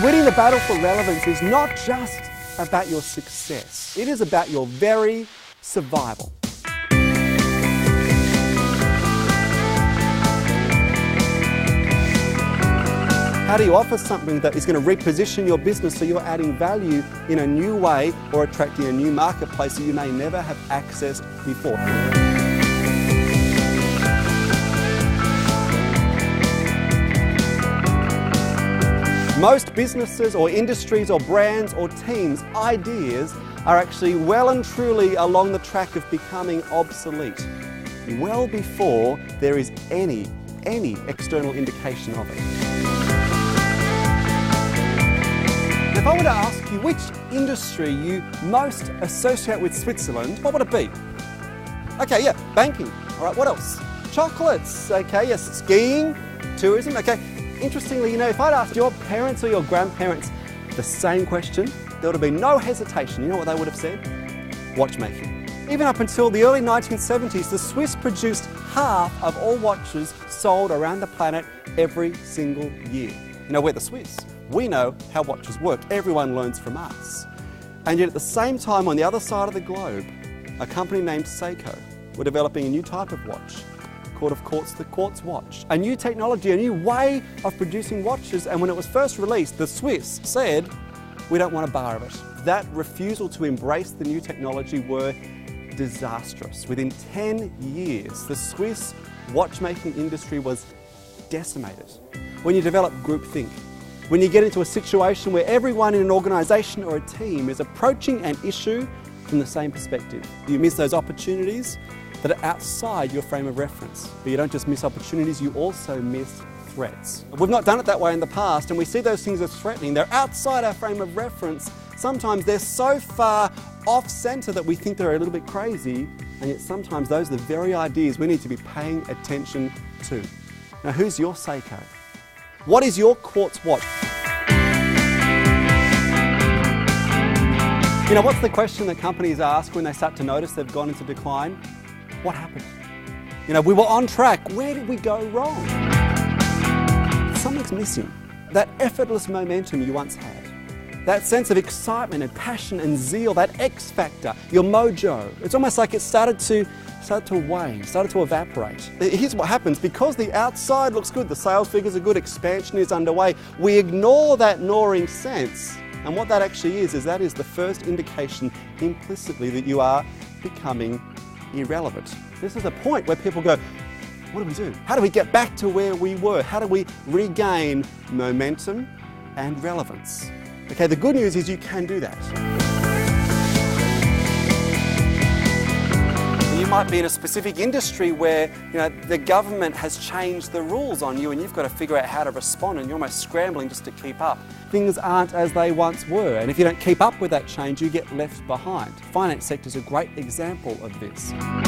Winning the battle for relevance is not just about your success. It is about your very survival. How do you offer something that is going to reposition your business so you're adding value in a new way or attracting a new marketplace that you may never have accessed before? Most businesses or industries or brands or teams' ideas are actually well and truly along the track of becoming obsolete, well before there is any external indication of it. If I were to ask you which industry you most associate with Switzerland, what would it be? Okay, yeah, banking. All right, what else? Chocolates. Okay, yes, skiing, tourism. Okay. Interestingly, if I'd asked your parents or your grandparents the same question, there would have been no hesitation. You know what they would have said? Watchmaking. Even up until the early 1970s, the Swiss produced half of all watches sold around the planet every single year. We're the Swiss. We know how watches work. Everyone learns from us. And yet at the same time, on the other side of the globe, a company named Seiko were developing a new type of watch, called, of course, the quartz watch. A new technology, a new way of producing watches, and when it was first released, the Swiss said, we don't want a bar of it. That refusal to embrace the new technology were disastrous. Within 10 years, the Swiss watchmaking industry was decimated. When you develop groupthink, when you get into a situation where everyone in an organisation or a team is approaching an issue from the same perspective, you miss those opportunities that are outside your frame of reference. But you don't just miss opportunities, you also miss threats. We've not done it that way in the past, and we see those things as threatening. They're outside our frame of reference. Sometimes they're so far off centre that we think they're a little bit crazy, and yet sometimes those are the very ideas we need to be paying attention to. Now, who's your Seiko? What is your quartz watch? What's the question that companies ask when they start to notice they've gone into decline? What happened? We were on track. Where did we go wrong? Something's missing. That effortless momentum you once had. That sense of excitement and passion and zeal, that X factor, your mojo. It's almost like it started to wane, started to evaporate. Here's what happens. Because the outside looks good, the sales figures are good, expansion is underway, we ignore that gnawing sense. And what that actually is that is the first indication implicitly that you are becoming irrelevant. This is a point where people go, what do we do? How do we get back to where we were? How do we regain momentum and relevance? Okay, the good news is you can do that. You might be in a specific industry where the government has changed the rules on you and you've got to figure out how to respond and you're almost scrambling just to keep up. Things aren't as they once were, and if you don't keep up with that change, you get left behind. The finance sector is a great example of this. Now,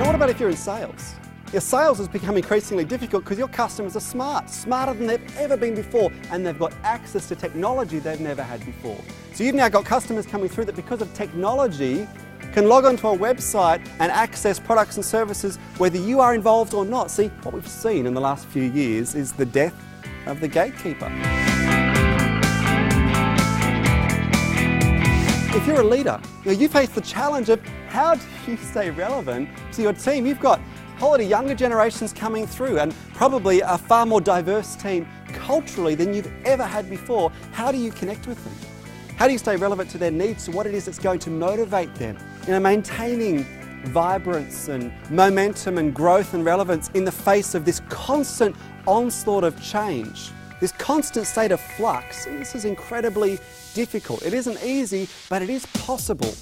what about if you're in sales? Your sales has become increasingly difficult because your customers are smarter than they've ever been before, and they've got access to technology they've never had before. So you've now got customers coming through that because of technology can log onto a website and access products and services whether you are involved or not. See, what we've seen in the last few years is the death of the gatekeeper. If you're a leader, you face the challenge of how do you stay relevant to your team? You've got quality younger generations coming through and probably a far more diverse team culturally than you've ever had before. How do you connect with them? How do you stay relevant to their needs, to what it is that's going to motivate them? Maintaining vibrance and momentum and growth and relevance in the face of this constant onslaught of change, this constant state of flux. And this is incredibly difficult. It isn't easy, but it is possible.